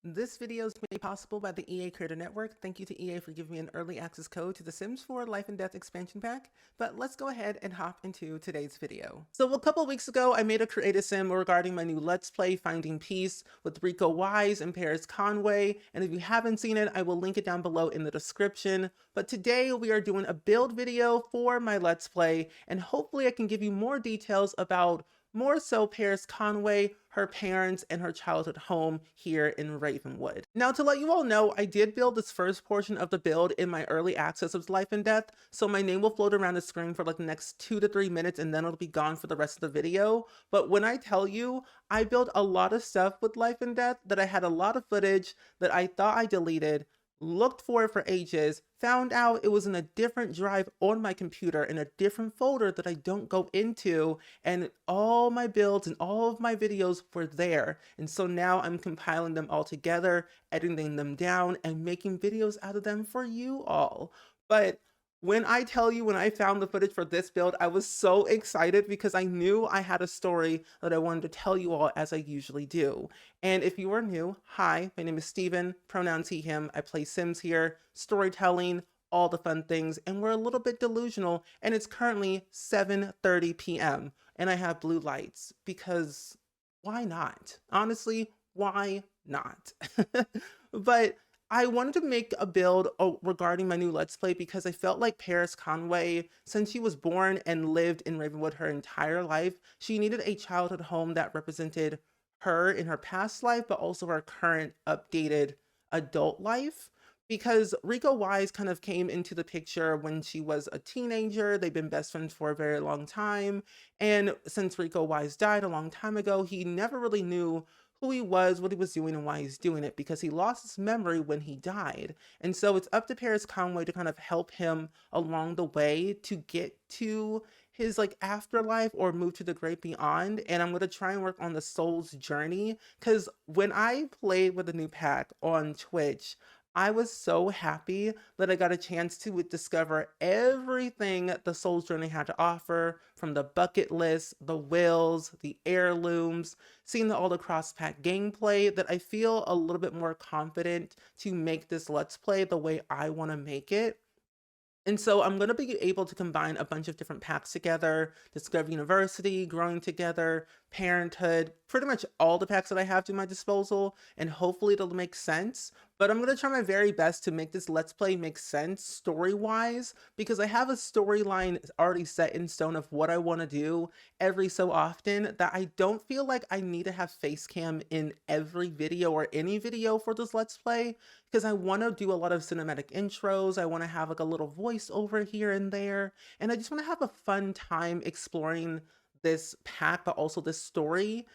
This video is made possible by the EA Creator Network. Thank you to EA for giving me an early access code to the Sims 4 Life and Death expansion pack. But let's go ahead and hop into today's video. So a couple weeks ago, I made a creative sim regarding my new Let's Play Finding Peace with Rico Wise and Paris Conway. And if you haven't seen it, I will link it down below in the description. But today we are doing a build video for my Let's Play, and hopefully I can give you more details about more so Paris Conway, her parents, and her childhood home here in Ravenwood. Now, to let you all know, I did build this first portion of the build in my early access of Life and Death, so my name will float around the screen for like the next 2 to 3 minutes, and then it'll be gone for the rest of the video. But when I tell you, I built a lot of stuff with Life and Death that I had a lot of footage that I thought I deleted, looked for it for ages, found out it was in a different drive on my computer in a different folder that I don't go into, and all my builds and all of my videos were there. And so now I'm compiling them all together, editing them down, and making videos out of them for you all. But when I tell you, when I found the footage for this build, I was so excited because I knew I had a story that I wanted to tell you all, as I usually do. And if you are new, hi, my name is Steven, pronouns he, him. I play Sims here, storytelling, all the fun things, and we're a little bit delusional, and it's currently 7:30 p.m. and I have blue lights because why not? Honestly, why not? But I wanted to make a build regarding my new Let's Play because I felt like Paris Conway, since she was born and lived in Ravenwood her entire life, she needed a childhood home that represented her in her past life, but also her current updated adult life. Because Rico Wise kind of came into the picture when she was a teenager. They've been best friends for a very long time. And since Rico Wise died a long time ago, he never really knew who he was, what he was doing, and why he's doing it, because he lost his memory when he died. And so it's up to Paris Conway to kind of help him along the way to get to his like afterlife or move to the great beyond. And I'm going to try and work on the soul's journey, because when I played with the new pack on Twitch, I was so happy that I got a chance to discover everything the Soul's Journey had to offer, from the bucket list, the wills, the heirlooms, seeing all the cross-pack gameplay, that I feel a little bit more confident to make this Let's Play the way I want to make it. And so I'm going to be able to combine a bunch of different packs together: Discover University, Growing Together, Parenthood, pretty much all the packs that I have to my disposal, and hopefully it'll make sense. But I'm going to try my very best to make this Let's Play make sense story-wise, because I have a storyline already set in stone of what I want to do every so often, that I don't feel like I need to have face cam in every video or any video for this Let's Play, because I want to do a lot of cinematic intros. I want to have like a little voiceover here and there, and I just want to have a fun time exploring this pack, but also this story,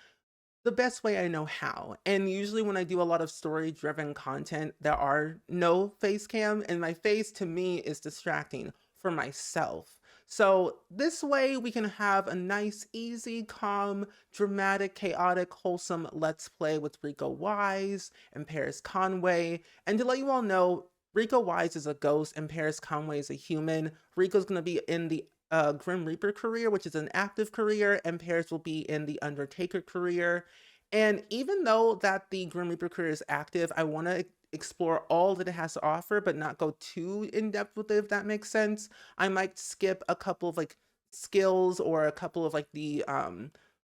the best way I know how. And usually when I do a lot of story driven content, there are no face cam, and my face to me is distracting for myself. So this way we can have a nice, easy, calm, dramatic, chaotic, wholesome Let's Play with Rico Wise and Paris Conway. And to let you all know, Rico Wise is a ghost and Paris Conway is a human. Rico's going to be in the Grim Reaper career, which is an active career, and Paris will be in the Undertaker career. And even though that the Grim Reaper career is active, I want to explore all that it has to offer, but not go too in depth with it, if that makes sense. I might skip a couple of like skills or a couple of like the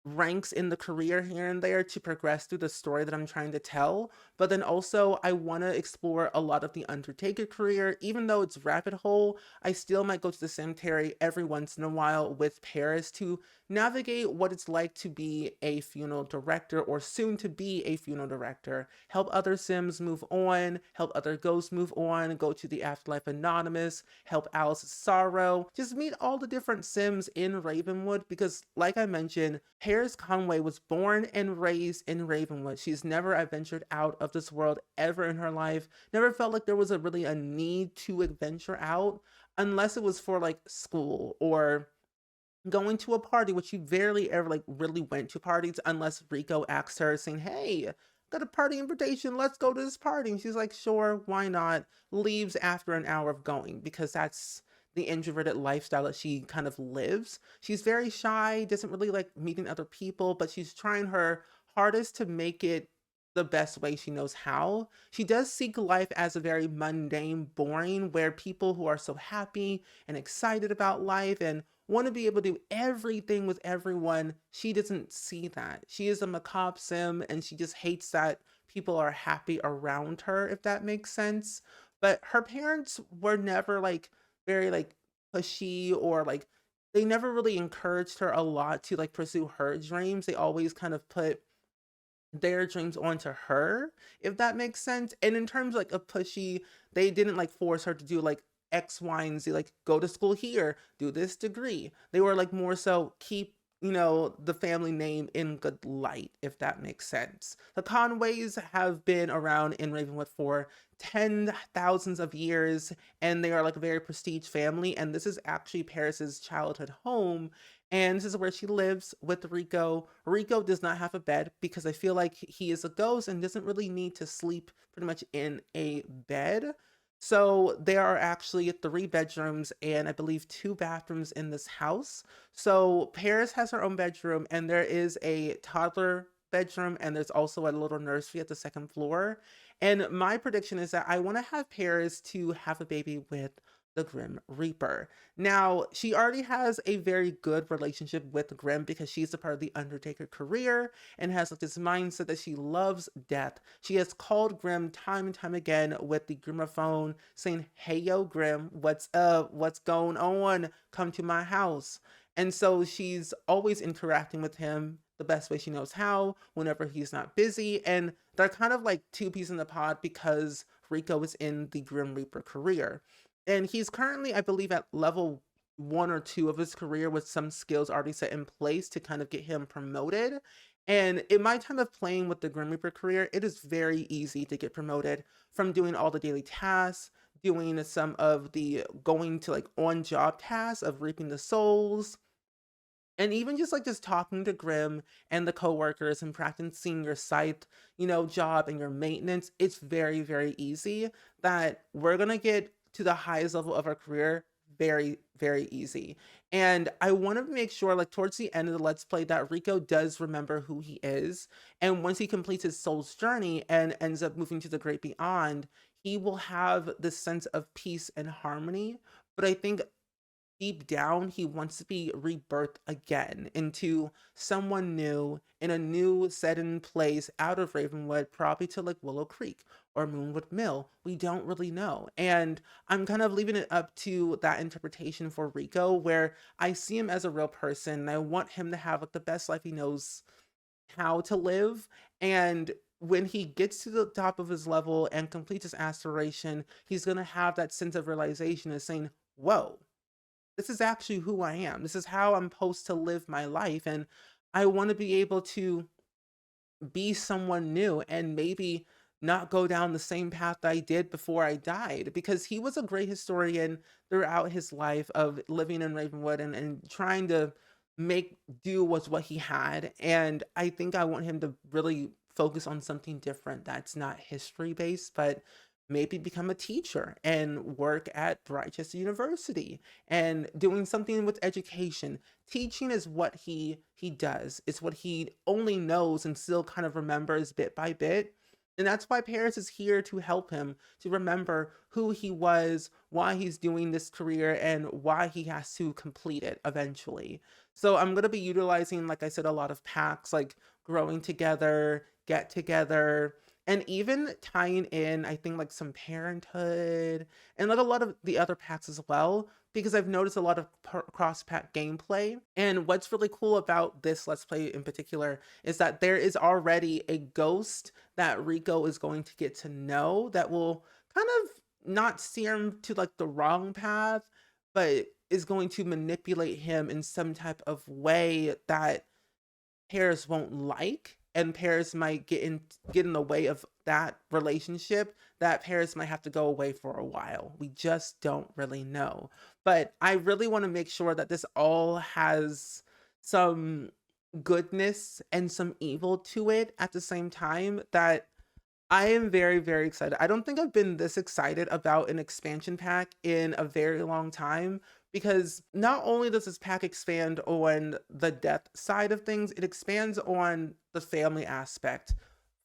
ranks in the career here and there to progress through the story that I'm trying to tell. But then also I want to explore a lot of the Undertaker career. Even though it's rabbit hole, I still might go to the cemetery every once in a while with Paris to navigate what it's like to be a funeral director, or soon to be a funeral director, help other Sims move on, help other ghosts move on, go to the Afterlife Anonymous, help Alice's Sorrow, just meet all the different Sims in Ravenwood, because like I mentioned, Paris Conway was born and raised in Ravenwood. She's never adventured out of this world ever in her life, never felt like there was really a need to adventure out, unless it was for like school or going to a party, which she barely ever like really went to parties unless Rico asked her, saying, "Hey, got a party invitation, let's go to this party." And she's like, "Sure, why not?" Leaves after an hour of going, because that's the introverted lifestyle that she kind of lives. She's very shy, doesn't really like meeting other people, but she's trying her hardest to make it the best way she knows how. She does seek life as a very mundane, boring, where people who are so happy and excited about life and want to be able to do everything with everyone, she doesn't see that. She is a macabre sim and she just hates that people are happy around her, if that makes sense. But her parents were never like very like pushy or like they never really encouraged her a lot to like pursue her dreams. They always kind of put their dreams onto her, if that makes sense. And in terms like of pushy, they didn't like force her to do like X, Y, and Z, like go to school here, do this degree. They were like more so keep, the family name in good light, if that makes sense. The Conways have been around in Ravenwood for 10 thousands of years, and they are like a very prestige family. And this is actually Paris's childhood home, and this is where she lives with Rico. Rico does not have a bed because I feel like he is a ghost and doesn't really need to sleep pretty much in a bed. So there are actually 3 bedrooms and I believe 2 bathrooms in this house. So Paris has her own bedroom and there is a toddler bedroom and there's also a little nursery at the second floor. And my prediction is that I want to have Paris to have a baby with the Grim Reaper. Now, she already has a very good relationship with Grim because she's a part of the Undertaker career and has like this mindset that she loves death. She has called Grim time and time again with the Grimophone saying, "Hey yo, Grim, what's up? What's going on? Come to my house." And so she's always interacting with him the best way she knows how, whenever he's not busy. And they're kind of like two peas in the pod because Rico is in the Grim Reaper career. And he's currently, I believe, at level 1 or 2 of his career with some skills already set in place to kind of get him promoted. And in my time of playing with the Grim Reaper career, it is very easy to get promoted from doing all the daily tasks, doing some of the going to like on job tasks of reaping the souls, and even just talking to Grim and the coworkers and practicing your scythe, job and your maintenance. It's very, very easy that we're gonna get to the highest level of our career very, very easy. And I want to make sure, like towards the end of the Let's Play, that Rico does remember who he is. And once he completes his soul's journey and ends up moving to the great beyond, he will have this sense of peace and harmony. But I think deep down, he wants to be rebirthed again into someone new in a new set in place out of Ravenwood, probably to like Willow Creek or Moonwood Mill. We don't really know. And I'm kind of leaving it up to that interpretation for Rico, where I see him as a real person and I want him to have like the best life he knows how to live. And when he gets to the top of his level and completes his aspiration, he's going to have that sense of realization of saying, whoa, this is actually who I am. This is how I'm supposed to live my life. And I want to be able to be someone new and maybe not go down the same path that I did before I died, because he was a great historian throughout his life of living in Ravenwood and trying to make do with what he had. And I think I want him to really focus on something different that's not history based, but maybe become a teacher and work at Brightchester University and doing something with education. Teaching is what he does. It's what he only knows and still kind of remembers bit by bit. And that's why Paris is here to help him to remember who he was, why he's doing this career, and why he has to complete it eventually. So I'm going to be utilizing, like I said, a lot of packs like Growing Together, Get Together, and even tying in, I think, like some Parenthood and like a lot of the other packs as well, because I've noticed a lot of cross pack gameplay. And what's really cool about this Let's Play in particular is that there is already a ghost that Rico is going to get to know that will kind of not steer him to like the wrong path, but is going to manipulate him in some type of way that Paris won't like, and Paris might get in the way of that relationship, that Paris might have to go away for a while. We just don't really know. But I really want to make sure that this all has some goodness and some evil to it at the same time, that I am very, very excited. I don't think I've been this excited about an expansion pack in a very long time, because not only does this pack expand on the death side of things, it expands on the family aspect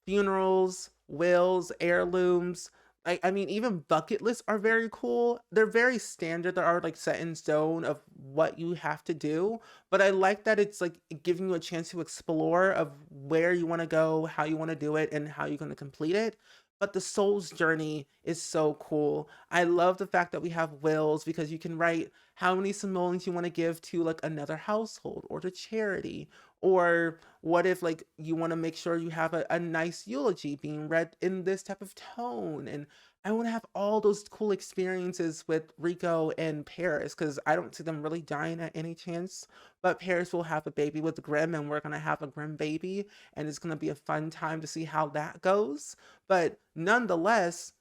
funerals, wills, heirlooms. I mean, even bucket lists are very cool. They're very standard. They are like set in stone of what you have to do. But I like that it's like giving you a chance to explore of where you want to go, how you want to do it, and how you're going to complete it. But the soul's journey is so cool. I love the fact that we have wills because you can write how many simoleons you want to give to like another household or to charity, or what if like you want to make sure you have a nice eulogy being read in this type of tone? And I want to have all those cool experiences with Rico and Paris because I don't see them really dying at any chance. But Paris will have a baby with Grimm, and we're gonna have a Grimm baby, and it's gonna be a fun time to see how that goes. But nonetheless,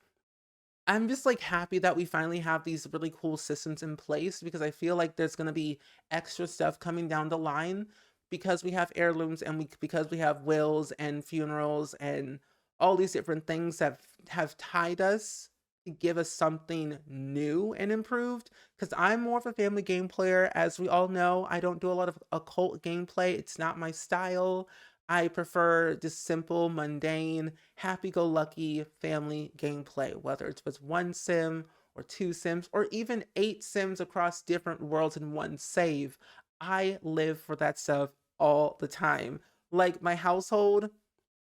I'm just like happy that we finally have these really cool systems in place because I feel like there's going to be extra stuff coming down the line because we have heirlooms and because we have wills and funerals and all these different things that have tied us to give us something new and improved. Because I'm more of a family game player, as we all know. I don't do a lot of occult gameplay. It's not my style. I prefer just simple, mundane, happy-go-lucky family gameplay, whether it's with one sim or two sims or even 8 sims across different worlds in one save. I live for that stuff all the time. Like my household,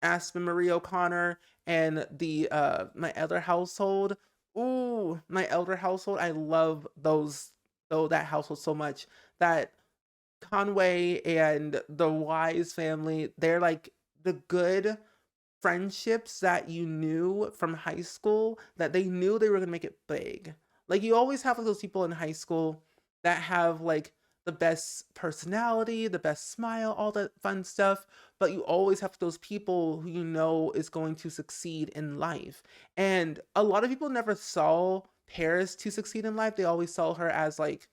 Aspen Marie O'Connor, and the my other household. Ooh, my elder household. I love that household so much that Conway and the Wise family, they're like the good friendships that you knew from high school that they knew they were going to make it big. Like you always have like those people in high school that have like the best personality, the best smile, all that fun stuff, but you always have those people who you know is going to succeed in life. And a lot of people never saw Paris to succeed in life. They always saw her as like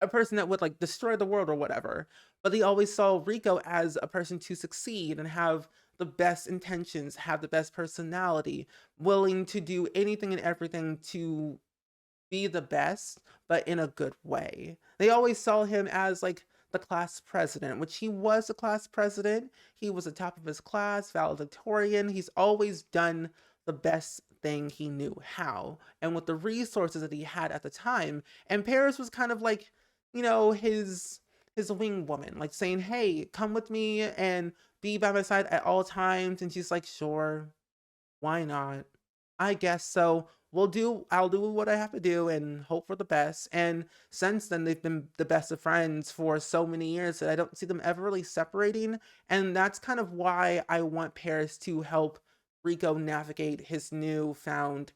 a person that would like destroy the world or whatever. But they always saw Rico as a person to succeed and have the best intentions, have the best personality, willing to do anything and everything to be the best, but in a good way. They always saw him as like the class president, which he was a class president. He was the top of his class, valedictorian. He's always done the best thing he knew how and with the resources that he had at the time. And Paris was kind of like, you know, his wing woman, like saying, "Hey, come with me and be by my side at all times." And she's like, "Sure, why not? I guess so. I'll do what I have to do and hope for the best." And since then, they've been the best of friends for so many years that I don't see them ever really separating. And that's kind of why I want Paris to help Rico navigate his newfound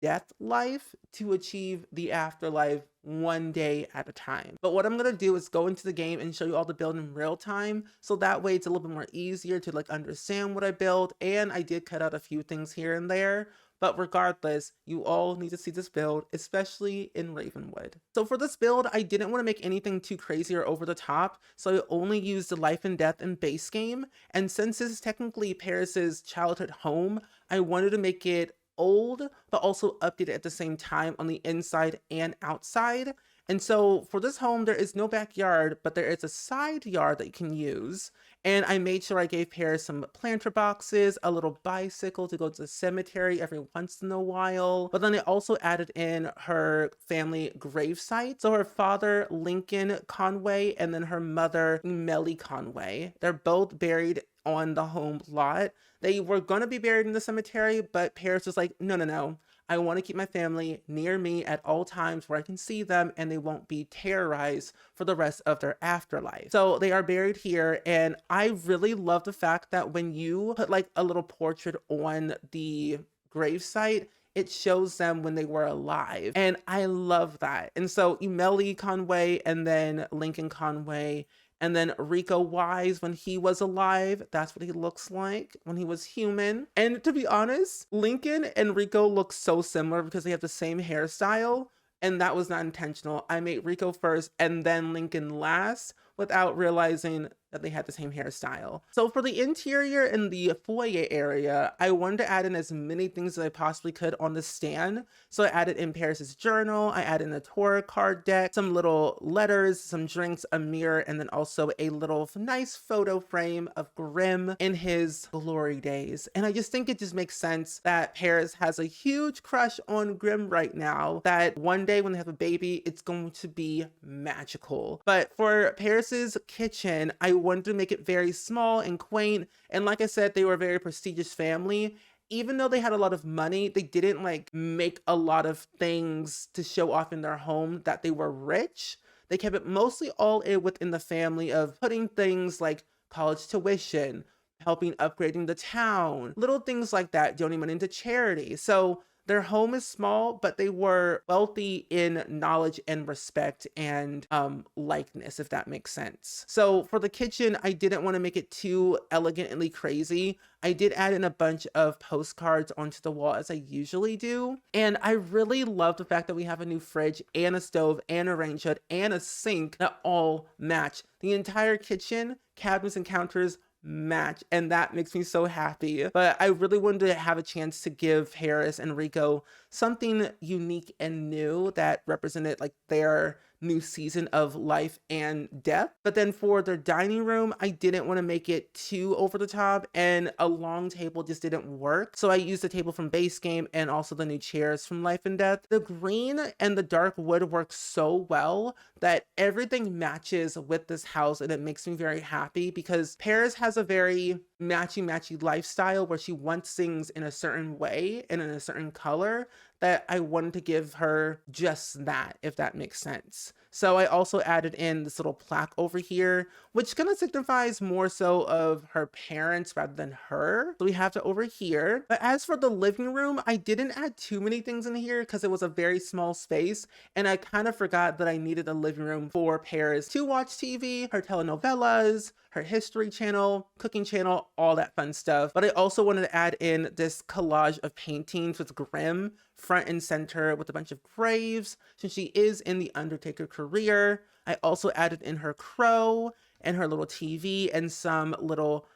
death life to achieve the afterlife one day at a time. But what I'm going to do is go into the game and show you all the build in real time, so that way it's a little bit more easier to like understand what I build. And I did cut out a few things here and there, but regardless, you all need to see this build, especially in Ravenwood. So for this build, I didn't want to make anything too crazy or over the top, so I only used the life and death in base game. And since this is technically Paris's childhood home, I wanted to make it old, but also updated at the same time on the inside and outside. And so for this home, there is no backyard, but there is a side yard that you can use. And I made sure I gave Paris some planter boxes, a little bicycle to go to the cemetery every once in a while. But then I also added in her family gravesite. So her father, Lincoln Conway, and then her mother, Melly Conway. They're both buried on the home lot. They were going to be buried in the cemetery, but Paris was like, no, no, no. I want to keep my family near me at all times where I can see them and they won't be terrorized for the rest of their afterlife. So they are buried here, and I really love the fact that when you put like a little portrait on the gravesite, it shows them when they were alive. And I love that. And so Emily Conway and then Lincoln Conway and then Rico Wise, when he was alive, that's what he looks like when he was human. And to be honest, Lincoln and Rico look so similar because they have the same hairstyle. And that was not intentional. I made Rico first and then Lincoln last without realizing that they had the same hairstyle. So for the interior and the foyer area, I wanted to add in as many things as I possibly could on the stand. So I added in Paris's journal, I added in a tarot card deck, some little letters, some drinks, a mirror, and then also a little nice photo frame of Grimm in his glory days. And I just think it just makes sense that Paris has a huge crush on Grimm right now, that one day when they have a baby, it's going to be magical. But for Paris's kitchen, I wanted to make it very small and quaint. And like I said, they were a very prestigious family. Even though they had a lot of money, they didn't like make a lot of things to show off in their home that they were rich. They kept it mostly all within the family of putting things like college tuition, helping upgrading the town, little things like that, donating money into charity. So their home is small, but they were wealthy in knowledge and respect and likeness, if that makes sense. So for the kitchen, I didn't want to make it too elegantly crazy. I did add in a bunch of postcards onto the wall as I usually do. And I really love the fact that we have a new fridge and a stove and a range hood and a sink that all match. The entire kitchen, cabinets and counters match, and that makes me so happy. But I really wanted to have a chance to give Paris and Rico something unique and new that represented like their new season of life and death. But then for their dining room, I didn't want to make it too over the top, and a long table just didn't work. So I used the table from Base Game and also the new chairs from Life and Death. The green and the dark wood work so well that everything matches with this house, and it makes me very happy because Paris has a very matchy lifestyle where she wants things in a certain way and in a certain color, that I wanted to give her just that, if that makes sense. So I also added in this little plaque over here, which kind of signifies more so of her parents rather than her. So we have that over here. But as for the living room, I didn't add too many things in here because it was a very small space. And I kind of forgot that I needed a living room for Paris to watch TV, her telenovelas, her history channel, cooking channel, all that fun stuff. But I also wanted to add in this collage of paintings with Grimm front and center with a bunch of graves, since she is in the Undertaker career. I also added in her crow and her little TV and some little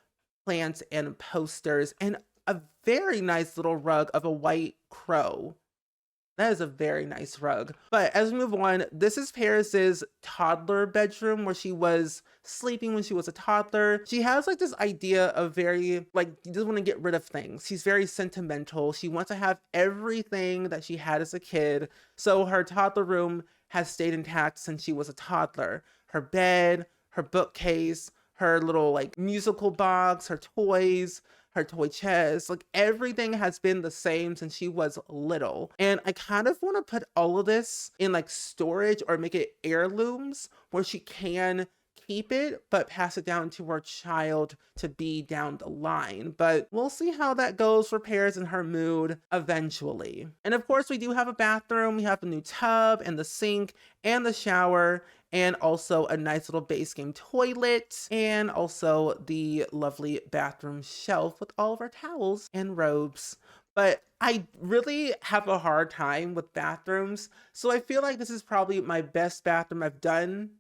plants and posters and a very nice little rug of a white crow. That is a very nice rug. But as we move on, this is Paris's toddler bedroom where she was sleeping when she was a toddler. She has like this idea of very, like, she doesn't want to get rid of things. She's very sentimental. She wants to have everything that she had as a kid. So her toddler room has stayed intact since she was a toddler. Her bed, her bookcase, her little like musical box, her toys, her toy chest, like everything has been the same since she was little. And I kind of want to put all of this in like storage or make it heirlooms where she can keep it but pass it down to her child to be down the line. But we'll see how that goes for Paris and her mood eventually. And of course we do have a bathroom. We have a new tub and the sink and the shower, and also a nice little Base Game toilet, and also the lovely bathroom shelf with all of our towels and robes. But I really have a hard time with bathrooms, so I feel like this is probably my best bathroom I've done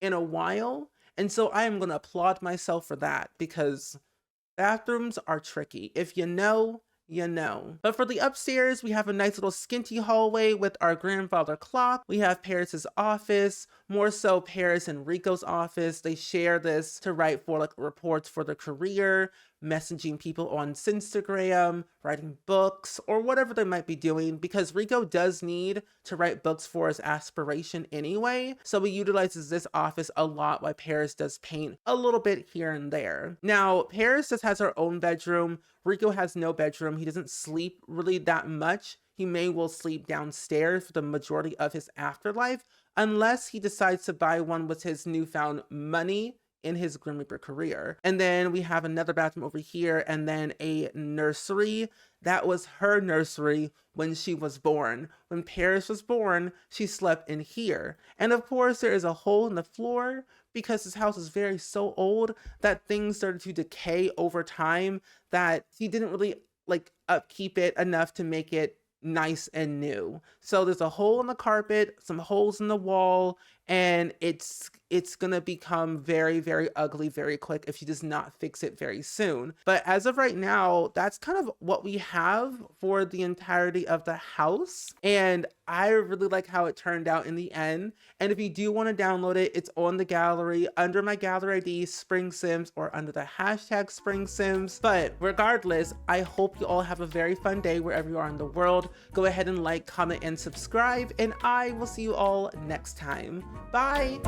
in a while, and so I am going to applaud myself for that, because bathrooms are tricky. If you know, you know. But for the upstairs, we have a nice little skinty hallway with our grandfather clock. We have Paris's office, more so Paris and Rico's office. They share this to write for like reports for their career, messaging people on Instagram, writing books, or whatever they might be doing, because Rico does need to write books for his aspiration anyway. So he utilizes this office a lot while Paris does paint a little bit here and there. Now, Paris just has her own bedroom. Rico has no bedroom. He doesn't sleep really that much. He may well sleep downstairs for the majority of his afterlife, unless he decides to buy one with his newfound money in his Grim Reaper career. And then we have another bathroom over here, and then a nursery. That was her nursery when she was born. When Paris was born, she slept in here. And of course, there is a hole in the floor because this house is so old that things started to decay over time, that he didn't really like upkeep it enough to make it nice and new. So there's a hole in the carpet, some holes in the wall, and it's gonna become very, very ugly very quick if she does not fix it very soon. But as of right now, that's kind of what we have for the entirety of the house, and I really like how it turned out in the end. And if you do want to download it, it's on the gallery under my gallery ID SpringSims or under the hashtag SpringSims. But regardless, I hope you all have a very fun day wherever you are in the world. Go ahead and like, comment, and subscribe, and I will see you all next time. Bye!